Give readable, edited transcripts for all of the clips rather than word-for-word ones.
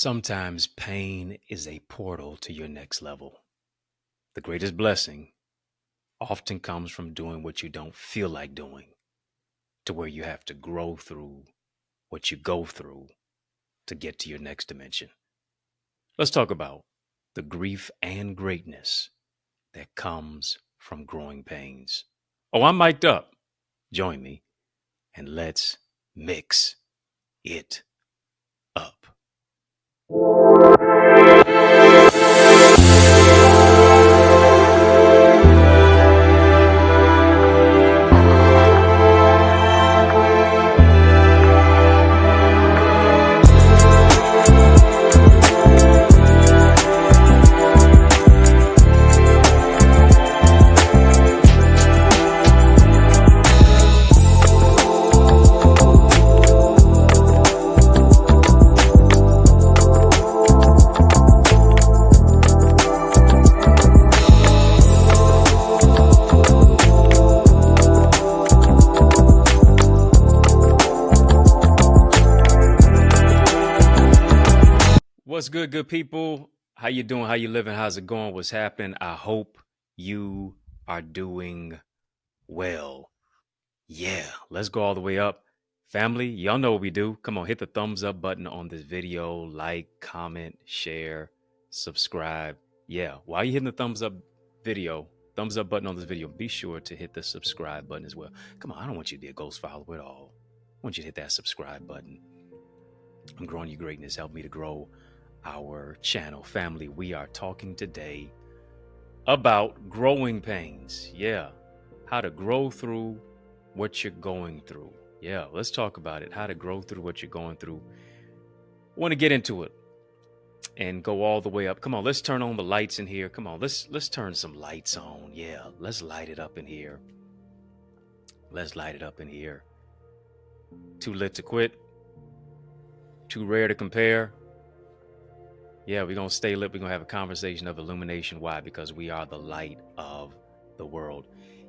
Sometimes pain is a portal to your next level. The greatest blessing often comes from doing what you don't feel like doing, to where you have to grow through what you go through to get to your next dimension. Let's talk about the grief and greatness that comes from growing pains. Oh, I'm mic'd up. Join me and let's mix it up. What's good people? How you doing? How you living? How's it going? What's happening? I hope you are doing well. Yeah, let's go all the way up. Family, y'all know what we do. Come on, hit the thumbs up button on this video. Like, comment, share, subscribe. Yeah, while you're hitting the thumbs up button on this video, be sure to hit the subscribe button as well. Come on, I don't want you to be a ghost follower at all. I want you to hit that subscribe button. I'm growing your greatness. Help me to grow our channel. Family, we are talking today about growing pains. Yeah, how to grow through what you're going through. Yeah, let's talk about it. How to grow through what you're going through. Want to get into it and go all the way up. Come on, let's turn on the lights in here. Come on, let's turn some lights on. Yeah, let's light it up in here. Let's light it up in here. Too lit to quit. Too rare to compare. Yeah, we're going to stay lit. We're going to have a conversation of illumination. Why? Because we are the light of the world.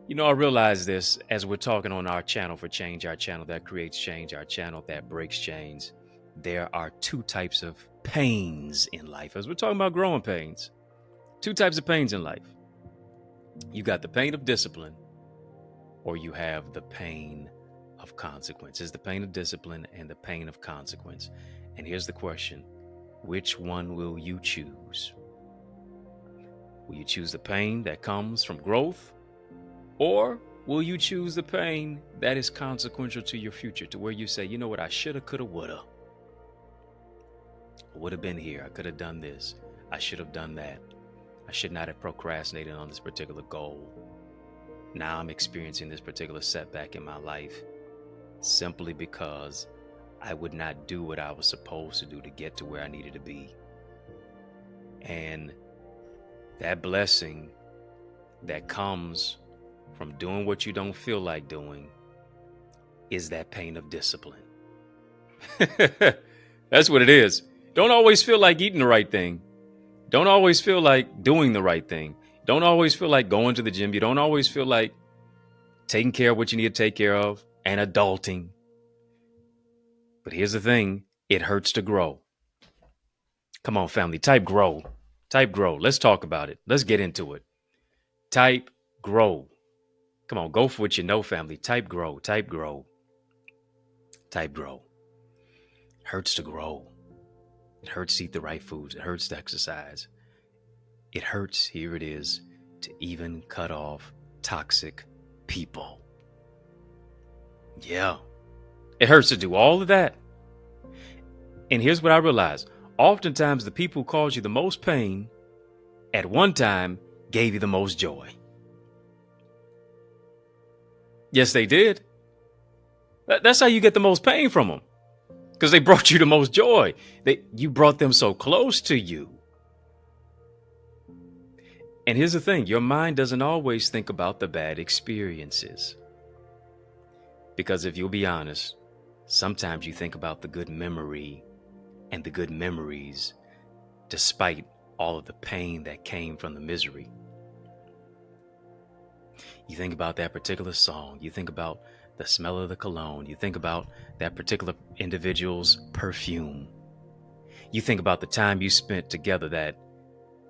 You know, I realize this as we're talking on our channel for change, our channel that creates change, our channel that breaks chains. There are two types of pains in life. As we're talking about growing pains, two types of pains in life. You got the pain of discipline, or you have the pain of consequence. It's the pain of discipline and the pain of consequence. And here's the question. Which one will you choose? Will you choose the pain that comes from growth? Or will you choose the pain that is consequential to your future, to where you say, you know what, I shoulda, coulda, woulda. I would have been here. I could have done this. I should have done that. I should not have procrastinated on this particular goal. Now I'm experiencing this particular setback in my life simply because I would not do what I was supposed to do to get to where I needed to be. And that blessing that comes from doing what you don't feel like doing is that pain of discipline. That's what it is. Don't always feel like eating the right thing. Don't always feel like doing the right thing. Don't always feel like going to the gym. You don't always feel like taking care of what you need to take care of and adulting. But here's the thing, it hurts to grow. Come on, family, type grow. Type grow. Let's talk about it. Let's get into it. Type grow. Come on, go for what you know, family. Type grow. Type grow. Type grow. It hurts to grow. It hurts to eat the right foods. It hurts to exercise. It hurts, here it is, to even cut off toxic people. Yeah. It hurts to do all of that. And here's what I realized. Oftentimes, the people who caused you the most pain at one time gave you the most joy. Yes, they did. That's how you get the most pain from them. Because they brought you the most joy. You brought them so close to you. And here's the thing. Your mind doesn't always think about the bad experiences. Because if you'll be honest, sometimes you think about the good memory and the good memories, despite all of the pain that came from the misery. You think about that particular song. You think about the smell of the cologne. You think about that particular individual's perfume. You think about the time you spent together that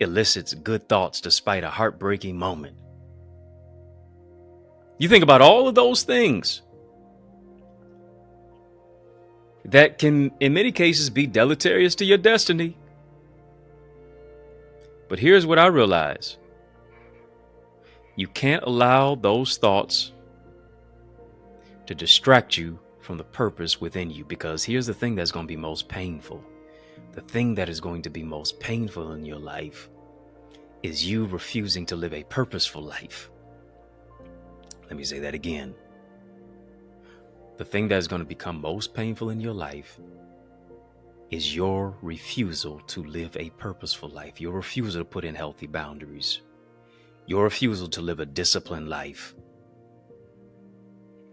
elicits good thoughts despite a heartbreaking moment. You think about all of those things that can, in many cases, be deleterious to your destiny. But here's what I realize. You can't allow those thoughts to distract you from the purpose within you, because here's the thing that's going to be most painful. The thing that is going to be most painful in your life is you refusing to live a purposeful life. Let me say that again. The thing that is going to become most painful in your life is your refusal to live a purposeful life. Your refusal to put in healthy boundaries. Your refusal to live a disciplined life.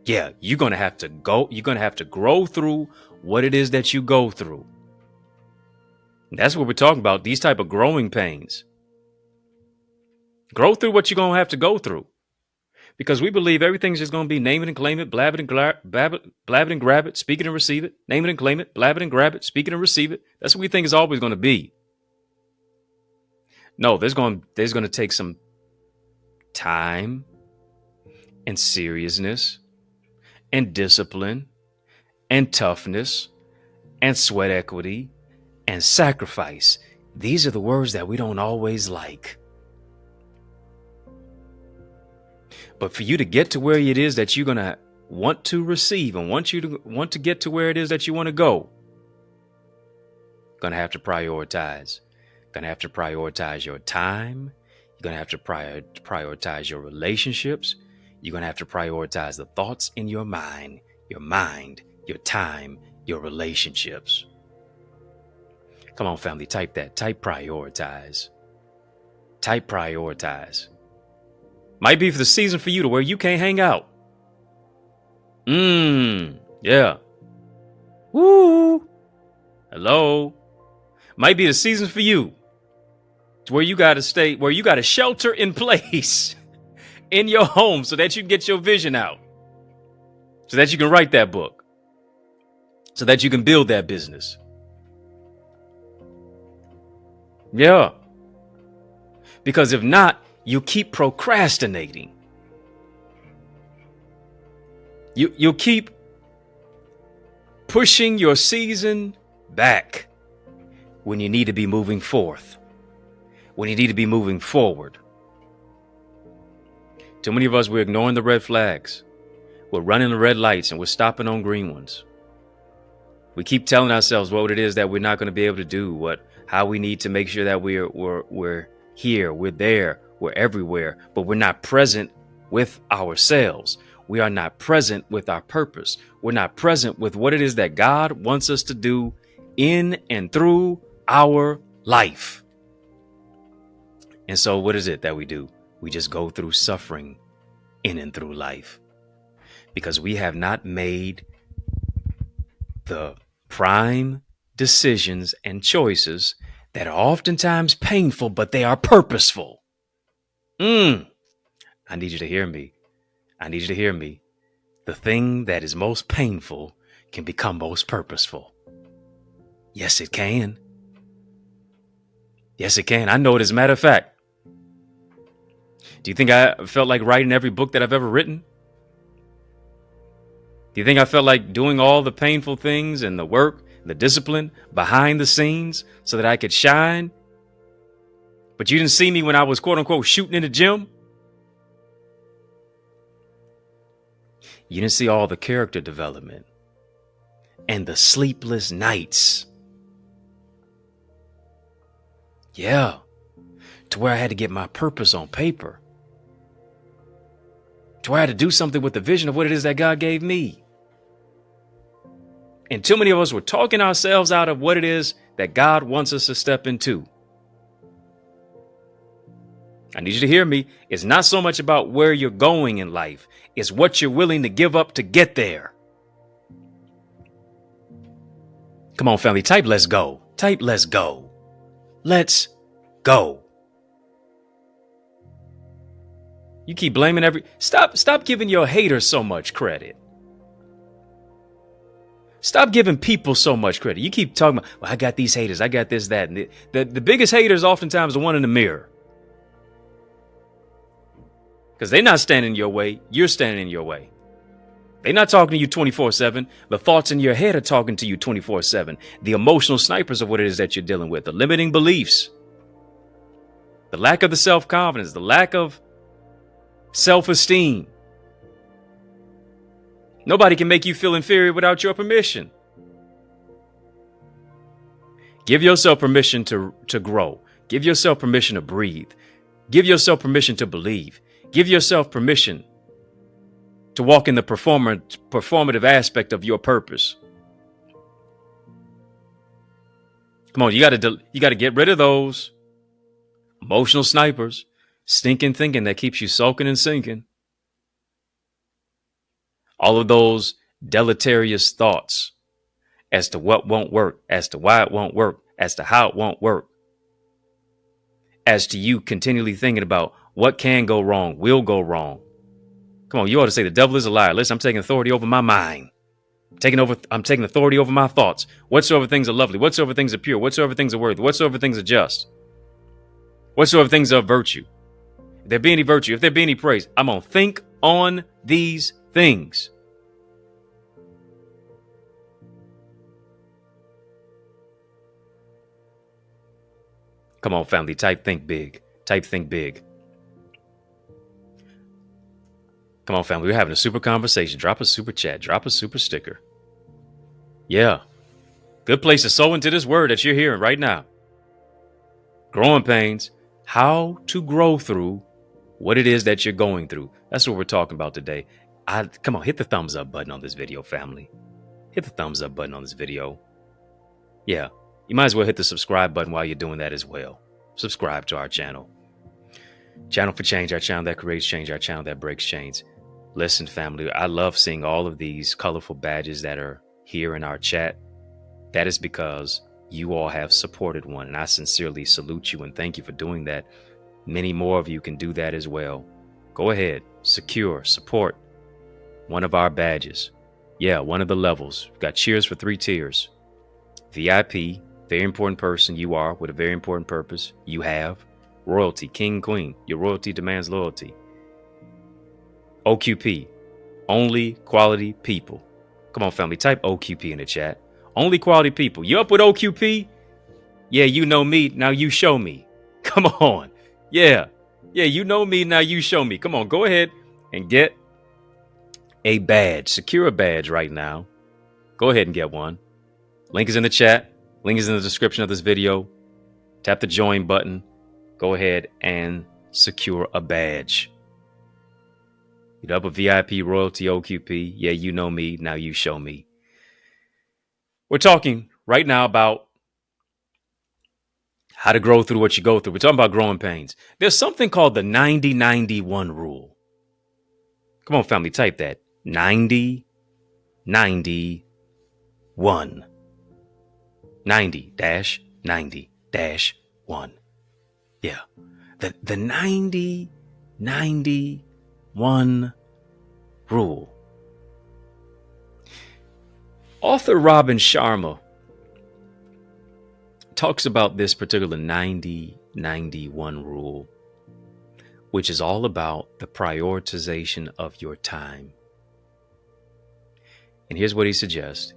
Yeah, you're going to have to grow through what it is that you go through. That's what we're talking about, these type of growing pains. Grow through what you're going to have to go through. Because we believe everything's just going to be name it and claim it, blab it and grab it, speak it and receive it, name it and claim it, blab it and grab it, speak it and receive it. That's what we think is always going to be. No, there's going to take some time and seriousness and discipline and toughness and sweat equity and sacrifice. These are the words that we don't always like. But for you to get to where it is that you're going to want to receive and want to get to where it is that you want to go, going to have to prioritize. Going to have to prioritize your time. You're going to have to prioritize your relationships. You're going to have to prioritize the thoughts in your mind, your time, your relationships. Come on, family, type that. Type prioritize. Type prioritize. Might be for the season for you to where you can't hang out. Yeah. Woo. Hello. Might be the season for you to where you got to shelter in place in your home so that you can get your vision out. So that you can write that book. So that you can build that business. Yeah. Because if not, you keep procrastinating. You'll keep pushing your season back when you need to be moving forth, when you need to be moving forward. Too many of us, we're ignoring the red flags. We're running the red lights and we're stopping on green ones. We keep telling ourselves what it is that we're not going to be able to do, how we need to make sure that we're here, we're there, we're everywhere, but we're not present with ourselves. We are not present with our purpose. We're not present with what it is that God wants us to do in and through our life. And so what is it that we do? We just go through suffering in and through life because we have not made the prime decisions and choices that are oftentimes painful, but they are purposeful. I need you to hear me. I need you to hear me. The thing that is most painful can become most purposeful. Yes, it can. Yes, it can. I know it as a matter of fact. Do you think I felt like writing every book that I've ever written? Do you think I felt like doing all the painful things and the work, the discipline behind the scenes so that I could shine? But you didn't see me when I was, quote unquote, shooting in the gym. You didn't see all the character development and the sleepless nights. Yeah. To where I had to get my purpose on paper. To where I had to do something with the vision of what it is that God gave me. And too many of us were talking ourselves out of what it is that God wants us to step into. I need you to hear me. It's not so much about where you're going in life. It's what you're willing to give up to get there. Come on, family. Type let's go. Type let's go. Let's go. You keep blaming Stop giving your haters so much credit. Stop giving people so much credit. You keep talking about, well, I got these haters. I got this, that. And the biggest hater is oftentimes the one in the mirror. Because they're not standing in your way. You're standing in your way. They're not talking to you 24/7. The thoughts in your head are talking to you 24/7. The emotional snipers of what it is that you're dealing with. The limiting beliefs. The lack of the self-confidence. The lack of self-esteem. Nobody can make you feel inferior without your permission. Give yourself permission to grow. Give yourself permission to breathe. Give yourself permission to believe. Give yourself permission to walk in the performative aspect of your purpose. Come on, you got to get rid of those emotional snipers, stinking thinking that keeps you sulking and sinking. All of those deleterious thoughts as to what won't work, as to why it won't work, as to how it won't work, as to you continually thinking about what can go wrong, will go wrong. Come on, you ought to say the devil is a liar. Listen, I'm taking authority over my mind. I'm taking authority over my thoughts. Whatsoever things are lovely, whatsoever things are pure, whatsoever things are worthy, whatsoever things are just, whatsoever things are of virtue. If there be any virtue, if there be any praise, I'm going to think on these things. Come on, family, type think big. Type think big. Come on, family, we're having a super conversation. Drop a super chat. Drop a super sticker. Yeah. Good place to sow into this word that you're hearing right now. Growing pains. How to grow through what it is that you're going through. That's what we're talking about today. Come on, hit the thumbs up button on this video, family. Hit the thumbs up button on this video. Yeah. You might as well hit the subscribe button while you're doing that as well. Subscribe to our channel. Channel for change, our channel that creates change, our channel that breaks chains. Listen, family, I love seeing all of these colorful badges that are here in our chat. That is because you all have supported one, and I sincerely salute you and thank you for doing that. Many more of you can do that as well. Go ahead, support one of our badges. Yeah, one of the levels. We've got cheers for 3 tiers. VIP, very important person you are with a very important purpose. You have royalty, king, queen. Your royalty demands loyalty. OQP, only quality people. Come on, family, type OQP in the chat. Only quality people. You up with OQP? Yeah, you know me. Now you show me. Come on. Yeah, you know me. Now you show me. Come on, go ahead and get a badge. Secure a badge right now. Go ahead and get one. Link is in the chat. Link is in the description of this video. Tap the join button. Go ahead and secure a badge. You up a VIP, royalty, OQP. Yeah, you know me. Now you show me. We're talking right now about how to grow through what you go through. We're talking about growing pains. There's something called the 90-91 rule. Come on, family, type that. 90-91. 90-90-1. Yeah. The 90-91 rule. Author Robin Sharma talks about this particular 90-91 rule, which is all about the prioritization of your time. And here's what he suggests.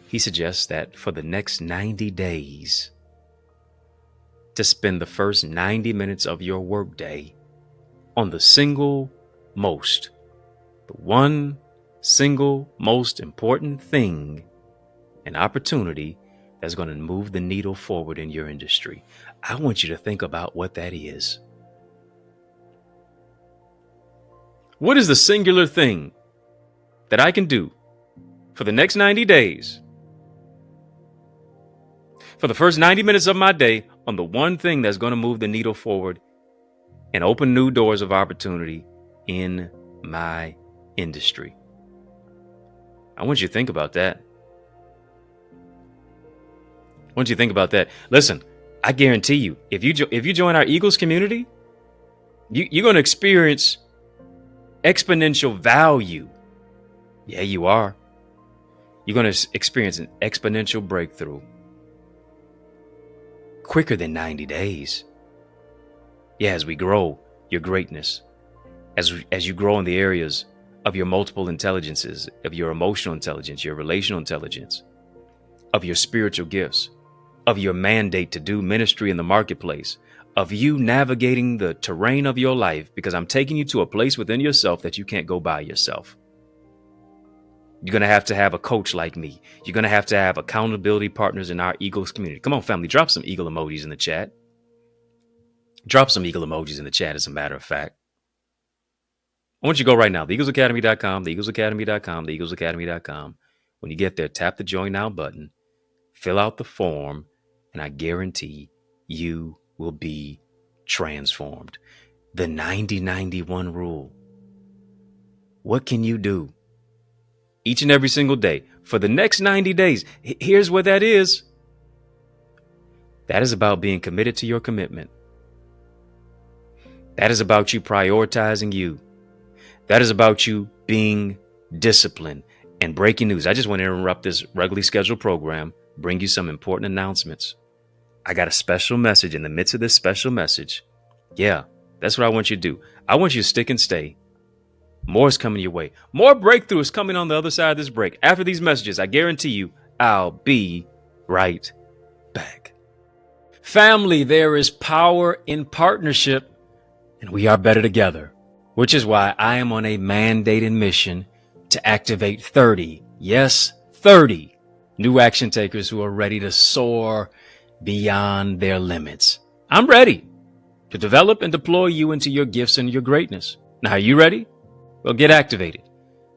He suggests that for the next 90 days, to spend the first 90 minutes of your workday on the one single most important thing, an opportunity that's going to move the needle forward in your industry. I want you to think about what that is. What is the singular thing that I can do for the next 90 days? For the first 90 minutes of my day on the one thing that's going to move the needle forward and open new doors of opportunity in my industry. I want you to think about that. I want you to think about that. Listen, I guarantee you, if you join our Eagles community, you're going to experience exponential value. Yeah, you are. You're going to experience an exponential breakthrough quicker than 90 days. Yeah, as we grow your greatness, as you grow in the areas of your multiple intelligences, of your emotional intelligence, your relational intelligence, of your spiritual gifts, of your mandate to do ministry in the marketplace, of you navigating the terrain of your life, because I'm taking you to a place within yourself that you can't go by yourself. You're going to have a coach like me. You're going to have accountability partners in our Eagles community. Come on, family, drop some eagle emojis in the chat. Drop some eagle emojis in the chat, as a matter of fact. I want you to go right now, theeaglesacademy.com, theeaglesacademy.com, theeaglesacademy.com. When you get there, tap the Join Now button, fill out the form, and I guarantee you will be transformed. The 90-91 rule. What can you do each and every single day for the next 90 days? Here's what that is. That is about being committed to your commitment. That is about you prioritizing you. That is about you being disciplined. And breaking news. I just want to interrupt this regularly scheduled program, bring you some important announcements. I got a special message in the midst of this special message. Yeah, that's what I want you to do. I want you to stick and stay. More is coming your way. More breakthrough is coming on the other side of this break. After these messages, I guarantee you, I'll be right back. Family, there is power in partnership, and we are better together, which is why I am on a mandated mission to activate 30, yes, 30 new action takers who are ready to soar beyond their limits. I'm ready to develop and deploy you into your gifts and your greatness. Now, are you ready? Well, get activated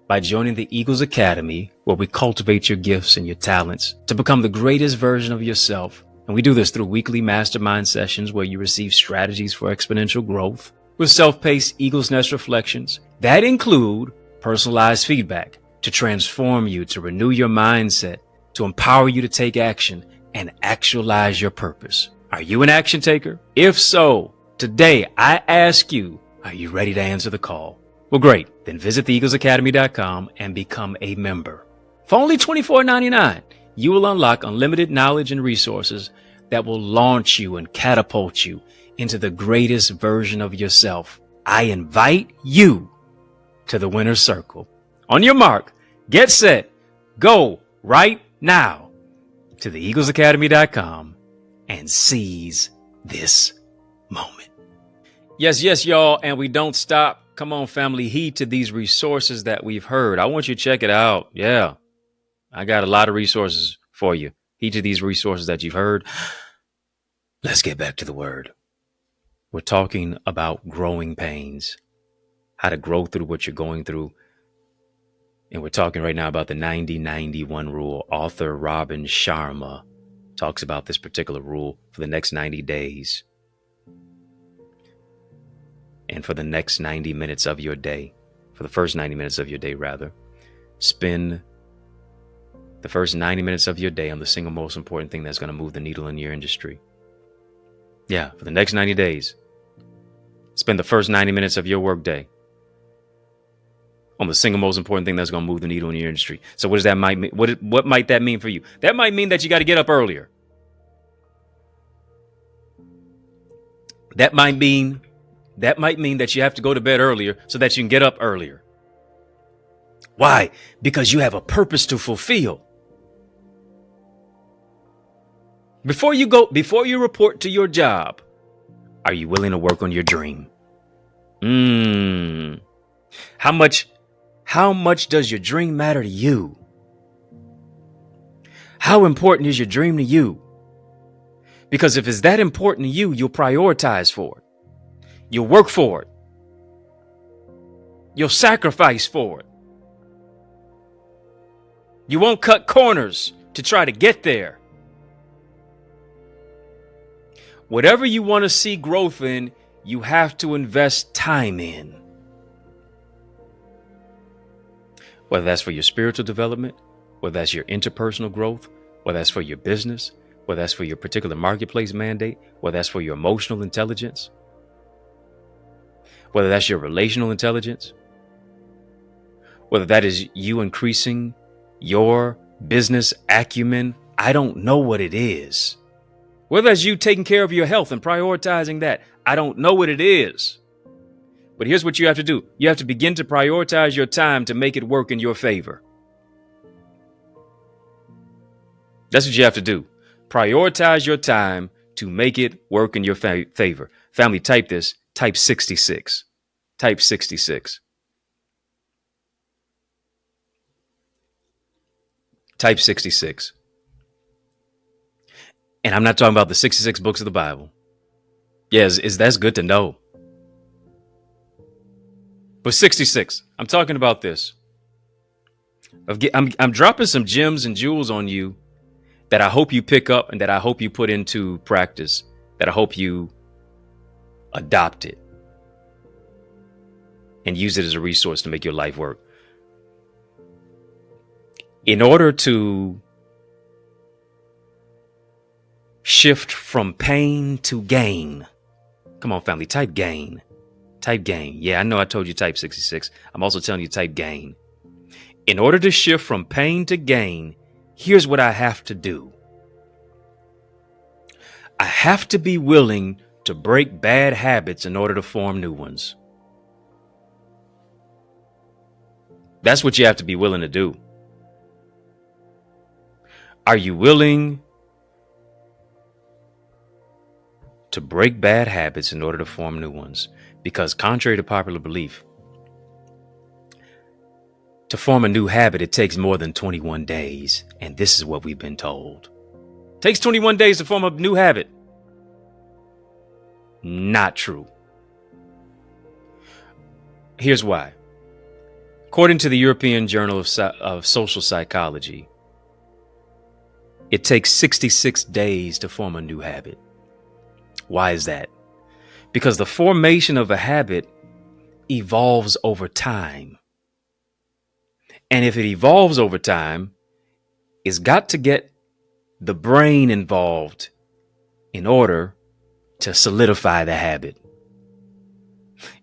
by joining the Eagles Academy, where we cultivate your gifts and your talents to become the greatest version of yourself. And we do this through weekly mastermind sessions where you receive strategies for exponential growth with self-paced Eagles Nest reflections that include personalized feedback to transform you, to renew your mindset, to empower you to take action and actualize your purpose. Are you an action taker? If so, today I ask you, are you ready to answer the call? Well, great. Then visit theeaglesacademy.com and become a member. For only $24.99, you will unlock unlimited knowledge and resources that will launch you and catapult you into the greatest version of yourself. I invite you to the winner's circle. On your mark, get set, go right now to theeaglesacademy.com and seize this moment. Yes, y'all, and we don't stop. Come on, family, heed to these resources that we've heard. I want you to check it out. Yeah, I got a lot of resources for you. Heed to these resources that you've heard. Let's get back to the word. We're talking about growing pains, how to grow through what you're going through. And we're talking right now about the 90-91 rule. Author Robin Sharma talks about this particular rule for the next 90 days. And for the next 90 minutes of your day, for the first 90 minutes of your day, rather, spend the first 90 minutes of your day on the single most important thing that's going to move the needle in your industry. Yeah, for the next 90 days, spend the first 90 minutes of your work day on the single most important thing that's going to move the needle in your industry. So what does that might mean? What might that mean for you? That might mean that you got to get up earlier. That might mean that you have to go to bed earlier so that you can get up earlier. Why? Because you have a purpose to fulfill. Before you report to your job, are you willing to work on your dream? How much does your dream matter to you? How important is your dream to you? Because if it's that important to you, you'll prioritize for it. You'll work for it. You'll sacrifice for it. You won't cut corners to try to get there. Whatever you want to see growth in, you have to invest time in. Whether that's for your spiritual development, whether that's your interpersonal growth, whether that's for your business, whether that's for your particular marketplace mandate, whether that's for your emotional intelligence, whether that's your relational intelligence, whether that is you increasing your business acumen. I don't know what it is. Whether that's you taking care of your health and prioritizing that, I don't know what it is. But here's what you have to do. You have to begin to prioritize your time to make it work in your favor. That's what you have to do. Prioritize your time to make it work in your favor. Family, type this. Type 66. Type 66. Type 66. And I'm not talking about the 66 books of the Bible. Yes, that's good to know. But 66, I'm talking about this. I'm dropping some gems and jewels on you that I hope you pick up and that I hope you put into practice, that I hope you adopt it and use it as a resource to make your life work. In order to shift from pain to gain. Come on, family, type gain. Type gain. Yeah, I know I told you type 66. I'm also telling you type gain. In order to shift from pain to gain, here's what I have to do. I have to be willing to break bad habits in order to form new ones. That's what you have to be willing to do. Are you willing to break bad habits in order to form new ones? Because contrary to popular belief, to form a new habit, it takes more than 21 days. And this is what we've been told. It takes 21 days to form a new habit. Not true. Here's why. According to the European Journal of Social Psychology, it takes 66 days to form a new habit. Why is that? Because the formation of a habit evolves over time. And if it evolves over time, it's got to get the brain involved in order to solidify the habit.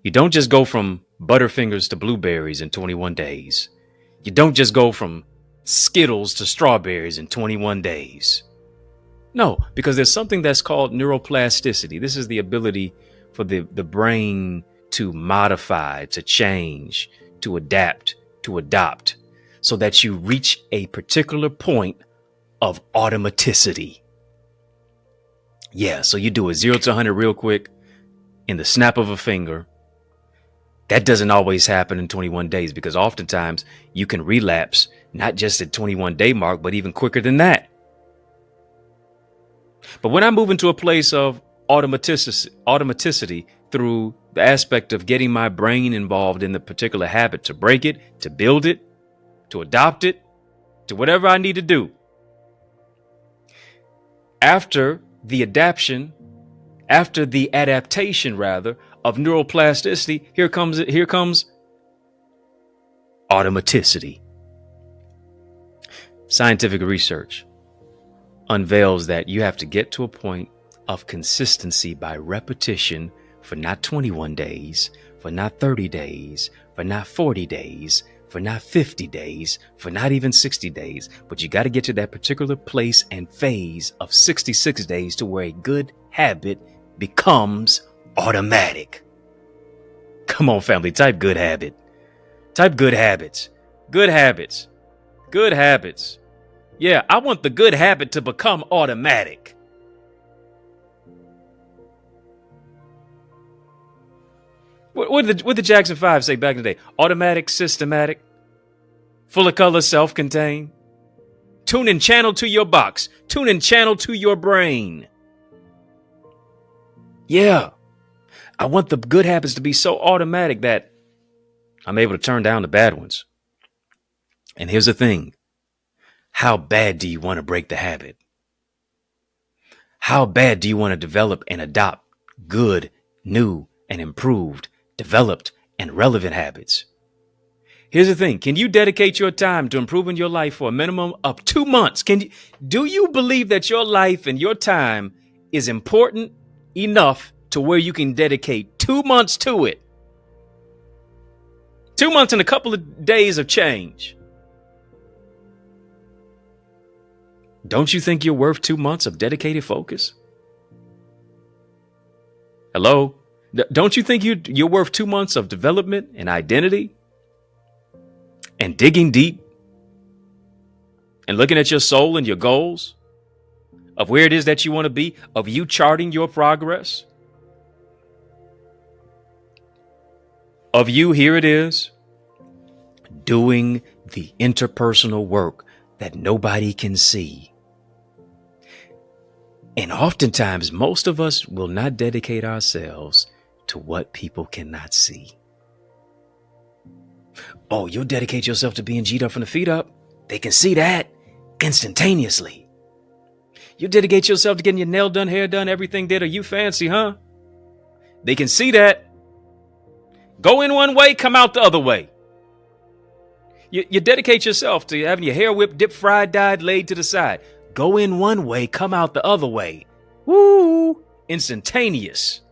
You don't just go from Butterfingers to blueberries in 21 days. You don't just go from Skittles to strawberries in 21 days. No, because there's something that's called neuroplasticity. This is the ability for the brain to modify, to change, to adapt, to adopt, so that you reach a particular point of automaticity. Yeah, so you do a 0 to 100 real quick in the snap of a finger. That doesn't always happen in 21 days because oftentimes you can relapse, not just at 21 day mark, but even quicker than that. But when I move into a place of automaticity through the aspect of getting my brain involved in the particular habit to break it, to build it, to adopt it, to whatever I need to do. After the adaptation of neuroplasticity, here comes automaticity. Scientific research unveils that you have to get to a point of consistency by repetition for not 21 days, for not 30 days, for not 40 days, for not 50 days, for not even 60 days. But you got to get to that particular place and phase of 66 days to where a good habit becomes automatic. Come on, family, type good habit. Type good habits. Good habits. Good habits. Yeah, I want the good habit to become automatic. What did the Jackson 5 say back in the day? Automatic, systematic, full of color, self-contained. Tune and channel to your box. Tune and channel to your brain. Yeah, I want the good habits to be so automatic that I'm able to turn down the bad ones. And here's the thing. How bad do you want to break the habit? How bad do you want to develop and adopt good, new, and improved, developed, and relevant habits? Here's the thing. Can you dedicate your time to improving your life for a minimum of 2 months? Do you believe that your life and your time is important enough to where you can dedicate 2 months to it? 2 months and a couple of days of change. Don't you think you're worth 2 months of dedicated focus? Hello? Don't you think you're worth 2 months of development and identity and digging deep and looking at your soul and your goals of where it is that you want to be, of you charting your progress, of you, here it is, doing the interpersonal work that nobody can see. And oftentimes, most of us will not dedicate ourselves to what people cannot see. Oh, you'll dedicate yourself to being G'd up from the feet up. They can see that instantaneously. You dedicate yourself to getting your nail done, hair done, everything did. Are you fancy, huh? They can see that. Go in one way, come out the other way. You dedicate yourself to having your hair whipped, dipped, fried, dyed, laid to the side. Go in one way, come out the other way. Woo! Instantaneous.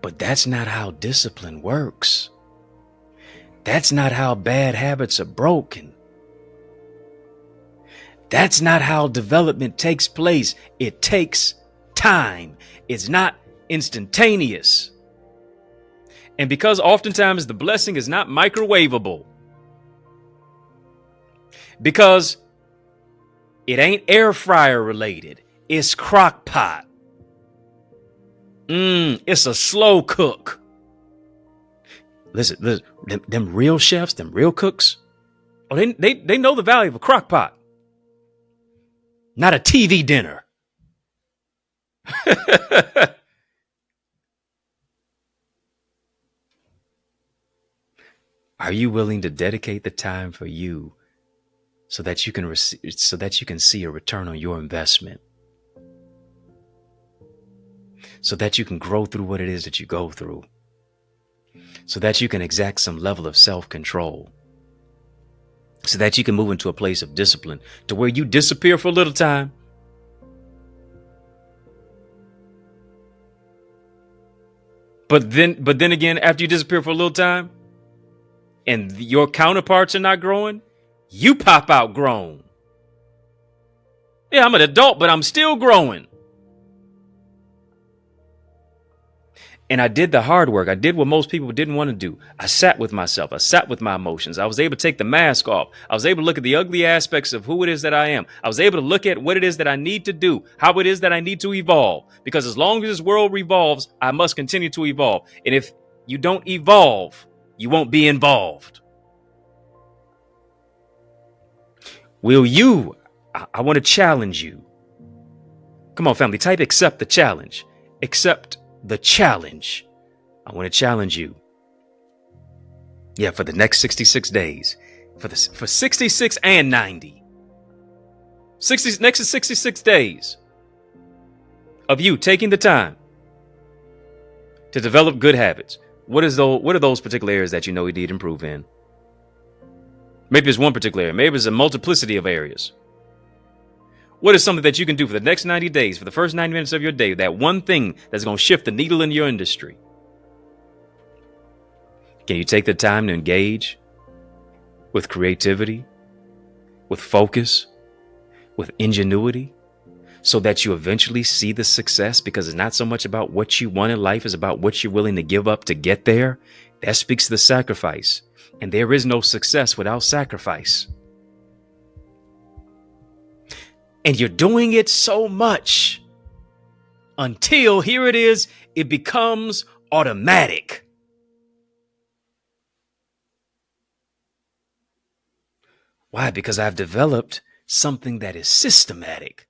But that's not how discipline works. That's not how bad habits are broken. That's not how development takes place. It takes time. It's not instantaneous. And because oftentimes the blessing is not microwavable, because it ain't air fryer related, it's crock pot. It's a slow cook. Listen, them real chefs, them real cooks, oh, they know the value of a crock pot, not a TV dinner. Are you willing to dedicate the time for you so that you can see a return on your investment? So that you can grow through what it is that you go through. So that you can exact some level of self-control. So that you can move into a place of discipline to where you disappear for a little time. But then again, after you disappear for a little time and your counterparts are not growing, you pop out grown. Yeah, I'm an adult, but I'm still growing. And I did the hard work. I did what most people didn't want to do. I sat with myself. I sat with my emotions. I was able to take the mask off. I was able to look at the ugly aspects of who it is that I am. I was able to look at what it is that I need to do, how it is that I need to evolve. Because as long as this world revolves, I must continue to evolve. And if you don't evolve, you won't be involved. Will you? I want to challenge you. Come on, family, type accept the challenge. Accept the challenge. I want to challenge you. Yeah, for the next 66 days. For 66 and 90. Next to 66 days of you taking the time to develop good habits. What are those particular areas that you know you need to improve in? Maybe it's one particular area. Maybe it's a multiplicity of areas. What is something that you can do for the next 90 days, for the first 90 minutes of your day, that one thing that's going to shift the needle in your industry? Can you take the time to engage with creativity, with focus, with ingenuity, so that you eventually see the success? Because it's not so much about what you want in life, it's about what you're willing to give up to get there. That speaks to the sacrifice. And there is no success without sacrifice. And you're doing it so much until, here it is, it becomes automatic. Why? Because I've developed something that is systematic.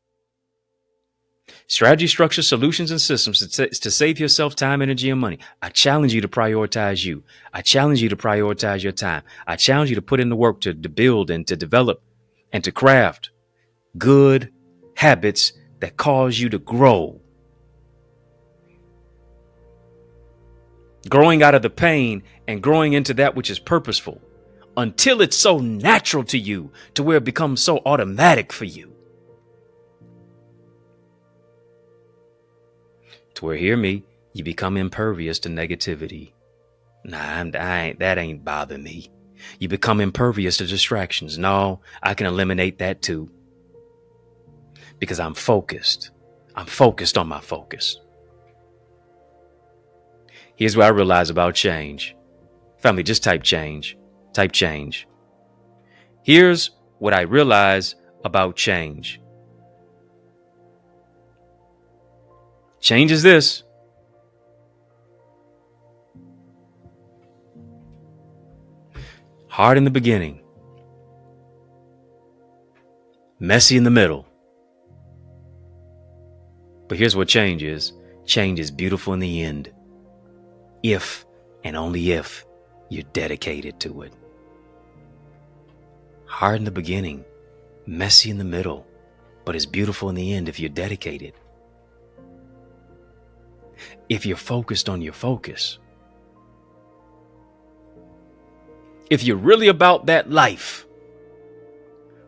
Strategy, structure, solutions, and systems to save yourself time, energy, and money. I challenge you to prioritize you. I challenge you to prioritize your time. I challenge you to put in the work to build and to develop and to craft good habits that cause you to grow. Growing out of the pain and growing into that which is purposeful until it's so natural to you to where it becomes so automatic for you. To where, hear me, you become impervious to negativity. That ain't bothering me. You become impervious to distractions. No, I can eliminate that too, because I'm focused. I'm focused on my focus. Here's what I realize about change. Family, just type change. Type change. Here's what I realize about change. Change is this. Hard in the beginning. Messy in the middle. But here's what change is. Change is beautiful in the end. If and only if you're dedicated to it. Hard in the beginning, messy in the middle, but it's beautiful in the end if you're dedicated. If you're focused on your focus. If you're really about that life.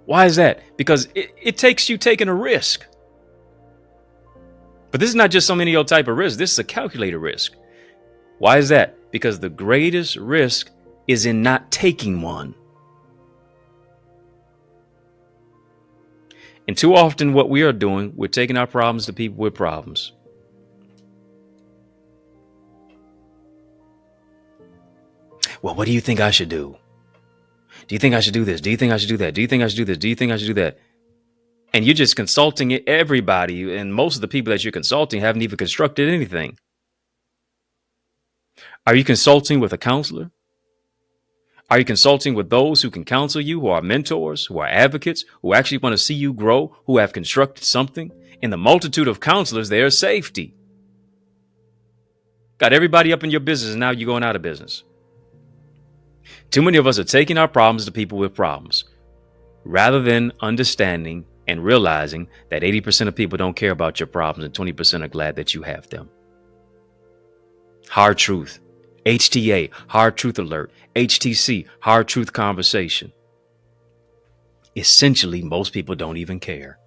Why is that? Because it takes you taking a risk. But this is not just some any old type of risk. This is a calculated risk. Why is that? Because the greatest risk is in not taking one. And too often what we are doing, we're taking our problems to people with problems. Well, what do you think I should do? Do you think I should do this? Do you think I should do that? Do you think I should do this? Do you think I should do that? And you're just consulting everybody. And most of the people that you're consulting haven't even constructed anything. Are you consulting with a counselor? Are you consulting with those who can counsel you, who are mentors, who are advocates, who actually want to see you grow, who have constructed something? In the multitude of counselors, there is safety. Got everybody up in your business, and now you're going out of business. Too many of us are taking our problems to people with problems, rather than understanding and realizing that 80% of people don't care about your problems and 20% are glad that you have them. Hard truth. HTA, hard truth alert. HTC, hard truth conversation. Essentially, most people don't even care.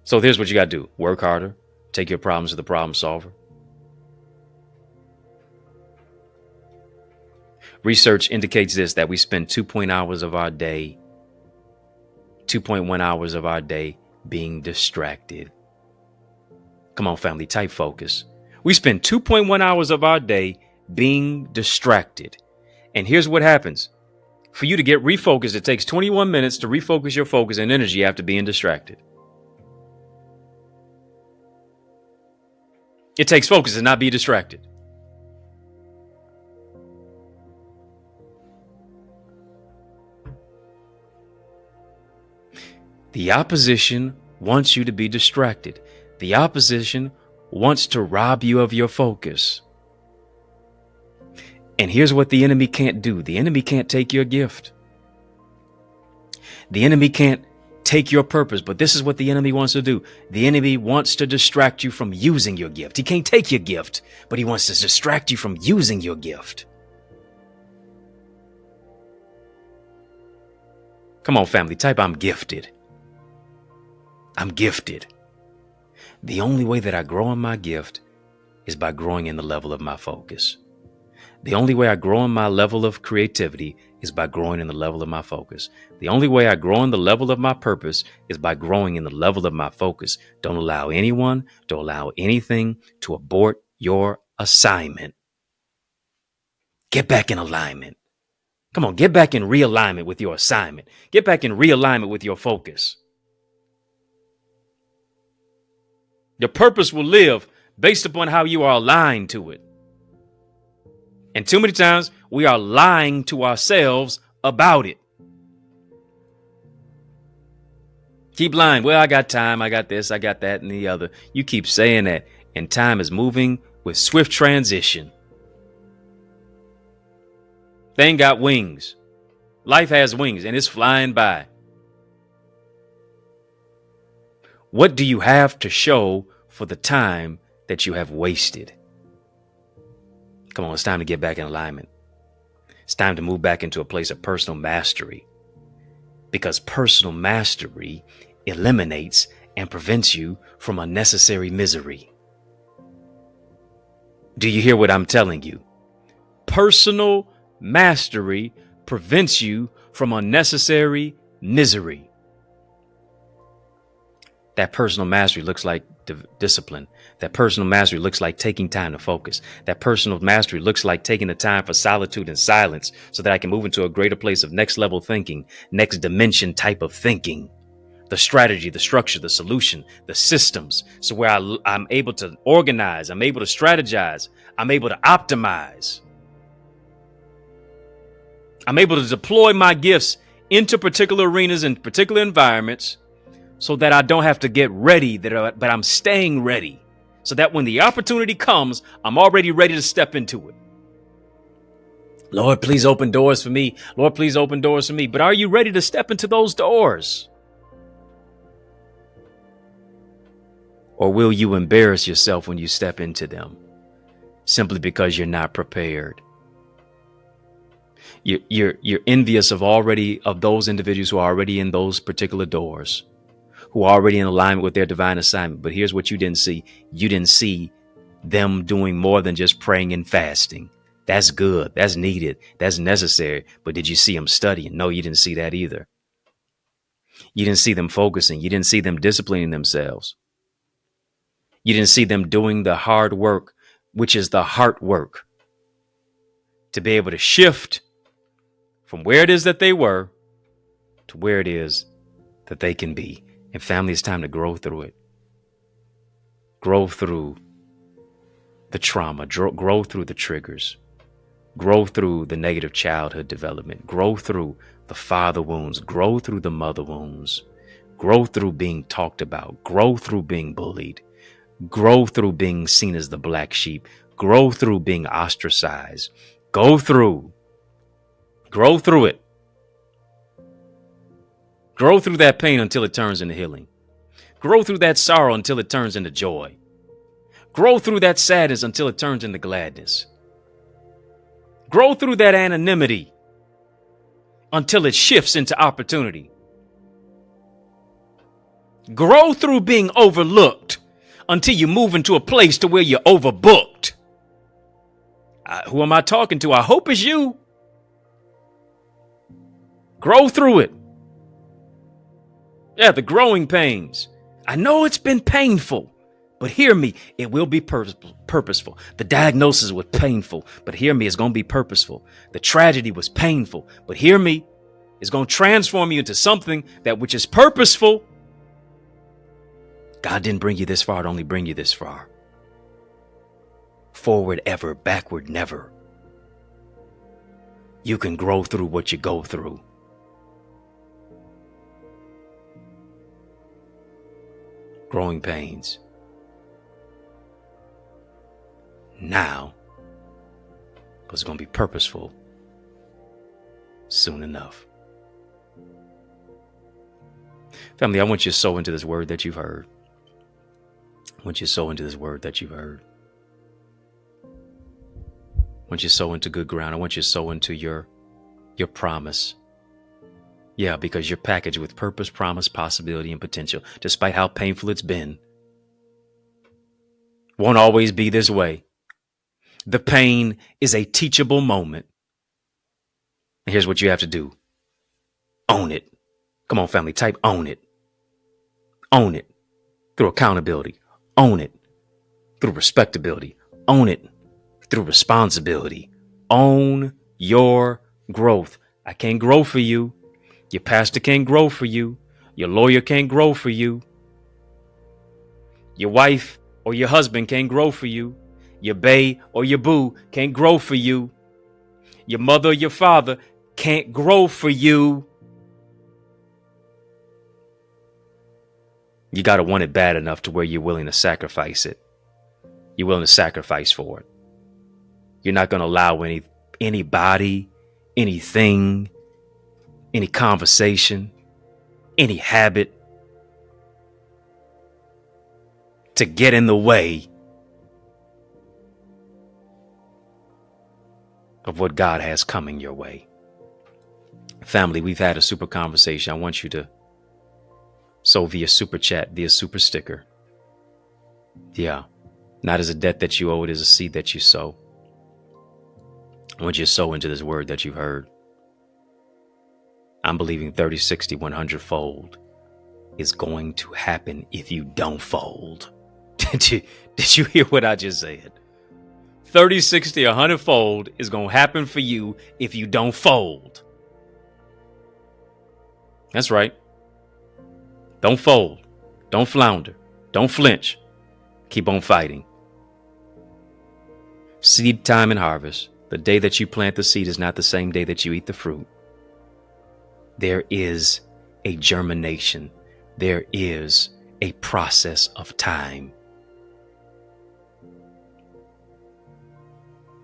So here's what you got to do. Work harder. Take your problems to the problem solver. Research indicates this, that we spend 2.1 hours of our day being distracted. Come on, family, type focus. We spend 2.1 hours of our day being distracted. And here's what happens. For you to get refocused, it takes 21 minutes to refocus your focus and energy after being distracted. It takes focus to not be distracted. The opposition wants you to be distracted. The opposition wants to rob you of your focus. And here's what the enemy can't do. The enemy can't take your gift. The enemy can't take your purpose, but this is what the enemy wants to do. The enemy wants to distract you from using your gift. He can't take your gift, but he wants to distract you from using your gift. Come on, family, type I'm gifted. I'm gifted. The only way that I grow in my gift is by growing in the level of my focus. The only way I grow in my level of creativity is by growing in the level of my focus. The only way I grow in the level of my purpose is by growing in the level of my focus. Don't allow anyone, don't allow anything to abort your assignment. Get back in alignment. Come on, get back in realignment with your assignment. Get back in realignment with your focus. Your purpose will live based upon how you are aligned to it. And too many times we are lying to ourselves about it. Keep lying. Well, I got time. I got this. I got that and the other. You keep saying that. And time is moving with swift transition. Thing got wings. Life has wings and it's flying by. What do you have to show for the time that you have wasted? Come on, it's time to get back in alignment. It's time to move back into a place of personal mastery, because personal mastery eliminates and prevents you from unnecessary misery. Do you hear what I'm telling you? personal mastery prevents you from unnecessary misery. That personal mastery looks like discipline. That personal mastery looks like taking time to focus. That personal mastery looks like taking the time for solitude and silence so that I can move into a greater place of next level thinking, next dimension type of thinking. The strategy, the structure, the solution, the systems. So where I'm able to organize, I'm able to strategize, I'm able to optimize. I'm able to deploy my gifts into particular arenas and particular environments so that I don't have to get ready, but I'm staying ready. So that when the opportunity comes, I'm already ready to step into it. Lord, please open doors for me. Lord, please open doors for me. But are you ready to step into those doors? Or will you embarrass yourself when you step into them simply because you're not prepared? You're envious of those individuals who are already in those particular doors, who are already in alignment with their divine assignment. But here's what you didn't see. You didn't see them doing more than just praying and fasting. That's good. That's needed. That's necessary. But did you see them studying? No, you didn't see that either. You didn't see them focusing. You didn't see them disciplining themselves. You didn't see them doing the hard work, which is the heart work, to be able to shift from where it is that they were to where it is that they can be. And family, it's time to grow through it. Grow through the trauma, grow through the triggers, grow through the negative childhood development, grow through the father wounds, grow through the mother wounds, grow through being talked about, grow through being bullied, grow through being seen as the black sheep, grow through being ostracized, grow through it. Grow through that pain until it turns into healing. Grow through that sorrow until it turns into joy. Grow through that sadness until it turns into gladness. Grow through that anonymity until it shifts into opportunity. Grow through being overlooked until you move into a place to where you're overbooked. Who am I talking to? I hope it's you. Grow through it. Yeah, the growing pains. I know it's been painful, but hear me, it will be purposeful. The diagnosis was painful, but hear me, it's going to be purposeful. The tragedy was painful, but hear me, it's going to transform you into something that which is purposeful. God didn't bring you this far to only bring you this far. Forward ever, backward never. You can grow through what you go through. Growing pains. Now, but it's going to be purposeful soon enough. Family, I want you to sow into this word that you've heard. I want you to sow into this word that you've heard. I want you to sow into good ground. I want you to sow into your promise. Yeah, because you're packaged with purpose, promise, possibility, and potential. Despite how painful it's been, won't always be this way. The pain is a teachable moment. And here's what you have to do. Own it. Come on, family, type own it. Own it through accountability. Own it through respectability. Own it through responsibility. Own your growth. I can't grow for you. Your pastor can't grow for you. Your lawyer can't grow for you. Your wife or your husband can't grow for you. Your bae or your boo can't grow for you. Your mother or your father can't grow for you. You got to want it bad enough to where you're willing to sacrifice it. You're willing to sacrifice for it. You're not going to allow anybody, anything, any conversation, any habit to get in the way of what God has coming your way. Family, we've had a super conversation. I want you to sow via super chat, via super sticker. Yeah. Not as a debt that you owe, it is a seed that you sow. I want you to sow into this word that you've heard. I'm believing 30, 60, 100 fold is going to happen if you don't fold. Did you hear what I just said? 30, 60, 100 fold is going to happen for you if you don't fold. That's right. Don't fold. Don't flounder. Don't flinch. Keep on fighting. Seed time and harvest. The day that you plant the seed is not the same day that you eat the fruit. There is a germination. There is a process of time.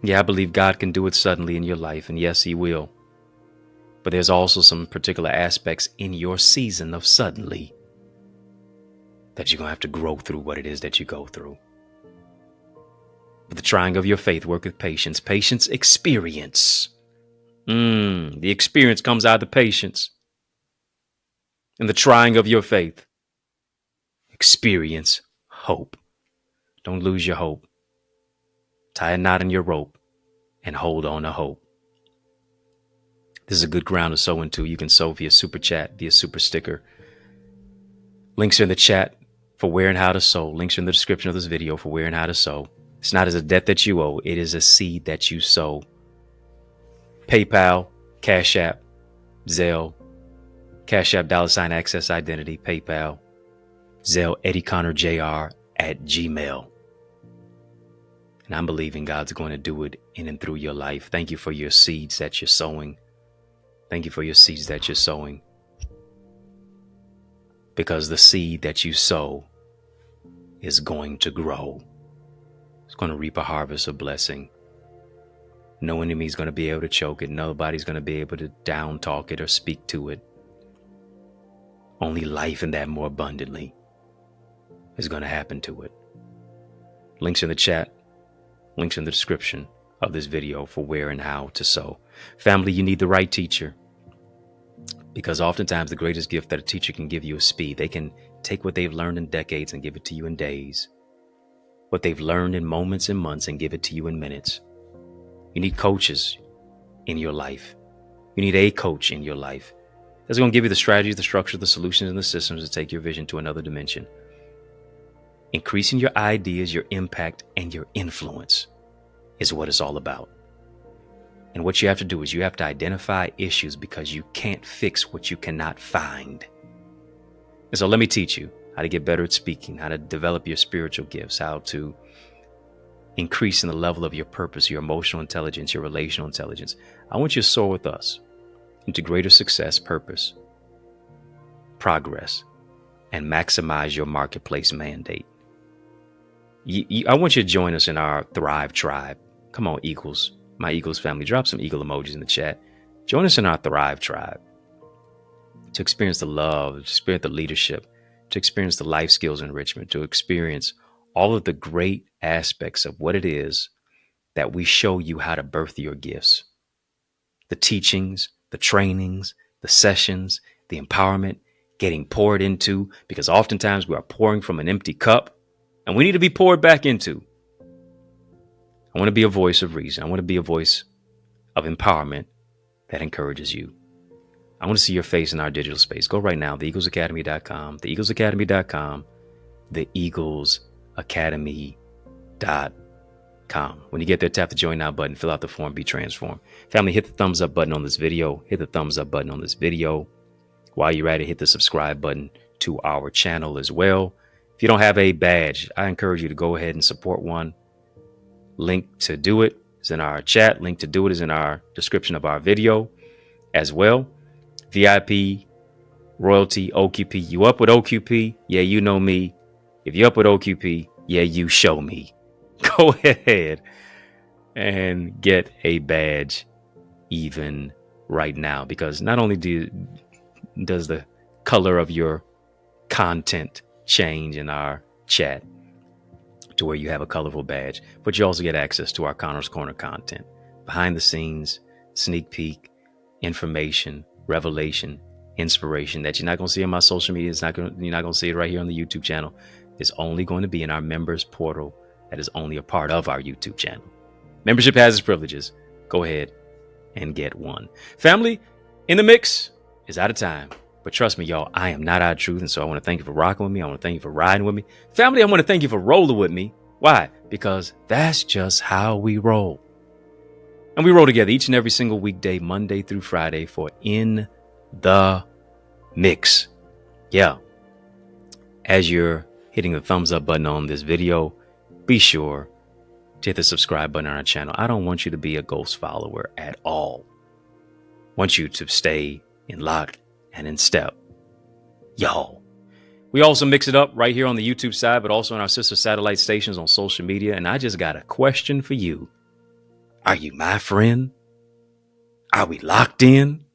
Yeah, I believe God can do it suddenly in your life, and yes, He will. But there's also some particular aspects in your season of suddenly that you're going to have to grow through what it is that you go through. But the trying of your faith work with patience. Patience, experience. The experience comes out of the patience. And the trying of your faith, experience hope. Don't lose your hope. Tie a knot in your rope and hold on to hope. This is a good ground to sow into. You can sow via super chat, via super sticker. Links are in the chat for where and how to sow. Links are in the description of this video for where and how to sow. It's not as a debt that you owe. It is a seed that you sow. PayPal, Cash App, Zelle, Cash App, $ Access Identity, PayPal, Zelle, EddieConnorJr @gmail. And I'm believing God's going to do it in and through your life. Thank you for your seeds that you're sowing. Thank you for your seeds that you're sowing. Because the seed that you sow is going to grow. It's going to reap a harvest of blessing. No enemy is going to be able to choke it. Nobody's going to be able to down talk it or speak to it. Only life and that more abundantly is going to happen to it. Links in the chat. Links in the description of this video for where and how to sow. Family, you need the right teacher. Because oftentimes the greatest gift that a teacher can give you is speed. They can take what they've learned in decades and give it to you in days. What they've learned in moments and months and give it to you in minutes. You need coaches in your life. You need a coach in your life. That's going to give you the strategies, the structure, the solutions, and the systems to take your vision to another dimension. Increasing your ideas, your impact, and your influence is what it's all about. And what you have to do is you have to identify issues because you can't fix what you cannot find. And so let me teach you how to get better at speaking, how to develop your spiritual gifts, how to increase in the level of your purpose, your emotional intelligence, your relational intelligence. I want you to soar with us into greater success, purpose, progress, and maximize your marketplace mandate. I want you to join us in our Thrive Tribe. Come on, Eagles. My Eagles family, drop some eagle emojis in the chat. Join us in our Thrive Tribe to experience the love, to experience the leadership, to experience the life skills enrichment, to experience all of the great aspects of what it is that we show you how to birth your gifts. The teachings, the trainings, the sessions, the empowerment, getting poured into, because oftentimes we are pouring from an empty cup and we need to be poured back into. I want to be a voice of reason. I want to be a voice of empowerment that encourages you. I want to see your face in our digital space. Go right now, theeaglesacademy.com, theeaglesacademy.com, theeaglesacademy.com. When you get there, tap the join now button, fill out the form, be transformed. Family, hit the thumbs up button on this video. Hit the thumbs up button on this video. While you're at it, hit the subscribe button to our channel as well. If you don't have a badge, I encourage you to go ahead and support one. Link to do it is in our chat. Link to do it is in our description of our video as well. VIP, royalty, OQP. You up with OQP? Yeah, you know me. If you up with OQP, yeah, you show me. Go ahead and get a badge even right now, because not only does the color of your content change in our chat to where you have a colorful badge, but you also get access to our Connor's Corner content, behind the scenes, sneak peek, information, revelation, inspiration that you're not going to see on my social media. You're not going to see it right here on the YouTube channel. It's only going to be in our members portal that is only a part of our YouTube channel. Membership has its privileges. Go go ahead and get one. Family, in the mix is out of time. But trust me, y'all, I am not out of truth. And so I want to thank you for rocking with me. I want to thank you for riding with me. Family, I want to thank you for rolling with me. Why? Because that's just how we roll. And we roll together each and every single weekday, Monday through Friday, for In the Mix. Yeah. As you're hitting the thumbs up button on this video, be sure to hit the subscribe button on our channel. I don't want you to be a ghost follower at all. I want you to stay in lock and in step. Y'all. We also mix it up right here on the YouTube side, but also on our sister satellite stations on social media. And I just got a question for you. Are you my friend? Are we locked in?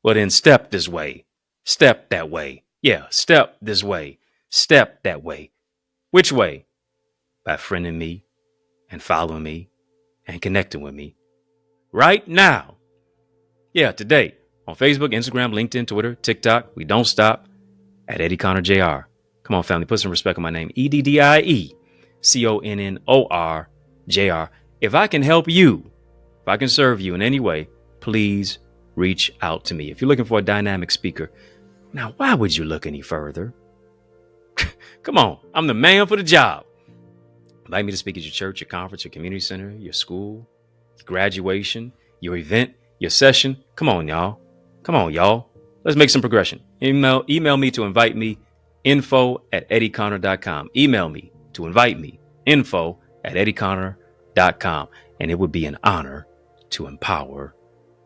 Well, then step this way. Step that way. Yeah, step this way. Step that way. Which way? By friending me and following me and connecting with me right now. Yeah, today on Facebook, Instagram, LinkedIn, Twitter, TikTok. We don't stop at EddieConnorJr. Come on, family, put some respect on my name. EddieConnorJr. If I can help you, if I can serve you in any way, please reach out to me. If you're looking for a dynamic speaker, now why would you look any further? Come on, I'm the man for the job. Invite me to speak at your church, your conference, your community center, your school, your graduation, your event, your session. Come on, y'all. Come on, y'all. Let's make some progression. Email me to invite me, info@eddieconnor.com. Email me to invite me, info@eddieconnor.com. And it would be an honor to empower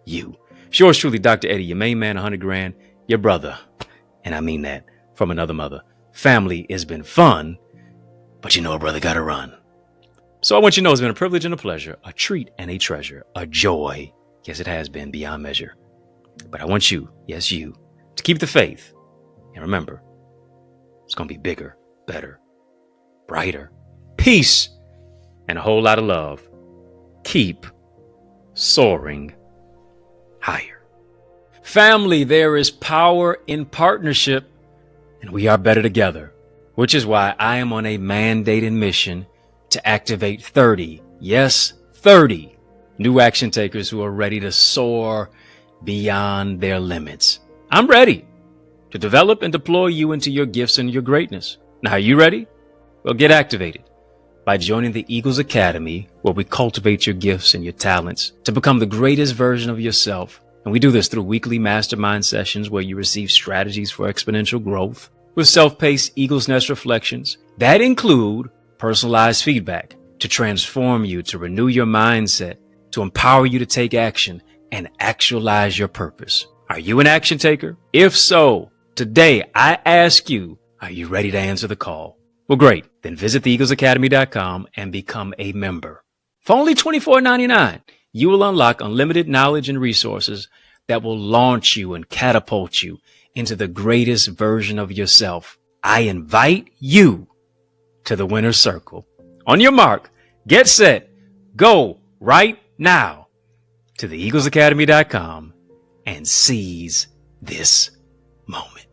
you. Yours truly, Dr. Eddie, your main man, 100 grand, your brother. And I mean that from another mother. Family, it's been fun, but you know a brother gotta run. So I want you to know it's been a privilege and a pleasure, a treat and a treasure, a joy. Yes, it has been beyond measure. But I want you, yes, you, to keep the faith. And remember, it's going to be bigger, better, brighter, peace, and a whole lot of love. Keep soaring higher. Family, there is power in partnership, and we are better together, which is why I am on a mandated mission to activate 30, yes, 30 new action takers who are ready to soar beyond their limits. I'm ready to develop and deploy you into your gifts and your greatness. Now, are you ready? Well, get activated by joining the Eagles Academy, where we cultivate your gifts and your talents to become the greatest version of yourself. And we do this through weekly mastermind sessions where you receive strategies for exponential growth with self-paced Eagles Nest reflections that include personalized feedback to transform you, to renew your mindset, to empower you to take action and actualize your purpose. Are you an action taker? If so, today I ask you, are you ready to answer the call? Well, great. Then visit theeaglesacademy.com and become a member. For only $24.99, you will unlock unlimited knowledge and resources that will launch you and catapult you into the greatest version of yourself. I invite you to the winner's circle. On your mark, get set, go right now to theeaglesacademy.com and seize this moment.